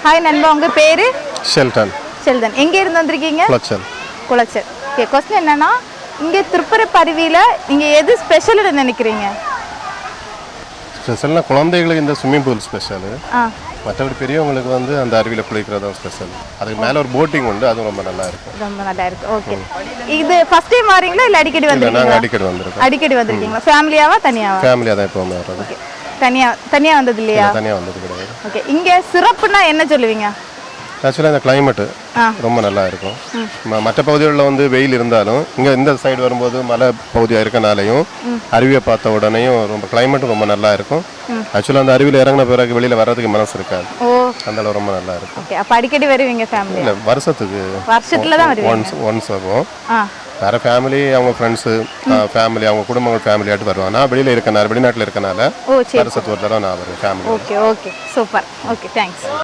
Hi நண்பா, உங்க பேரு? ஷெல்டன். ஷெல்டன். எங்க இருந்து வந்திருக்கீங்க? குளச்சல். குளச்சல். ஓகே, क्वेश्चन என்னன்னா, இங்க திருப்பரப்பருவியில நீங்க எது ஸ்பெஷல்னு நினைக்கிறீங்க? ஸ்பெஷல்னா குழந்தைகளுக்கு இந்த ஸ்விம்மிங் பூல் ஸ்பெஷல். மற்றபடி பெரியவங்களுக்கு வந்து அந்த அருவியில் குளிக்கிறது தான் ஸ்பெஷல். அதுக்கு மேலே ஒரு போட்டிங் உண்டு, அதுவும் ரொம்ப நல்லா இருக்கும். ரொம்ப நல்லா இருக்கு. ஓகே, இது ஃபர்ஸ்ட் டைம் வரீங்களா இல்ல அடிக்கடி வந்திருக்கீங்களா? நாங்கள் அடிக்கடி வந்திருக்கோம். அடிக்கடி வந்திருக்கீங்களா? ஃபேமிலியாவா தனியாவா? ஃபேமிலியாக தான் எப்போவுமே வர்றது. ஓகே, தனியா வந்தது இல்லையா? தனியாக வந்தது கிடையாது. ஓகே, இங்க சிறப்புனா என்ன சொல்லுவீங்க? ஆக்சுவலாக இந்த கிளைமேட்டு ரொம்ப நல்லா இருக்கும். மற்ற பகுதிகளில் வந்து வெயில் இருந்தாலும் இங்கே இந்த சைடு வரும்போது மலை பகுதியாக இருக்கனாலையும் அருவியை பார்த்த உடனேயும் ரொம்ப கிளைமேட்டும் ரொம்ப நல்லா இருக்கும். ஆக்சுவலாக அந்த அருவியில் இறங்கின பிறகு வெளியில் வர்றதுக்கு மனசு இருக்காது. அந்த அளவு ரொம்ப நல்லா இருக்கும். ஓகே, அப்போ அடிக்கடி வருவீங்க ஃபேமிலி? இல்லை, வருஷத்துல தான் வருவீங்க. ஒன்ஸ் ஆகும். வேறு ஃபேமிலி, அவங்க ஃப்ரெண்ட்ஸு ஃபேமிலி, அவங்க குடும்பங்கள் ஃபேமிலியாட்டு வருவாங்க. நான் வெளிநாட்டில் இருக்கனால வருஷத்துக்கு ஒரு தடவை நான் வருவேன் family. Okay, super. Okay, thanks.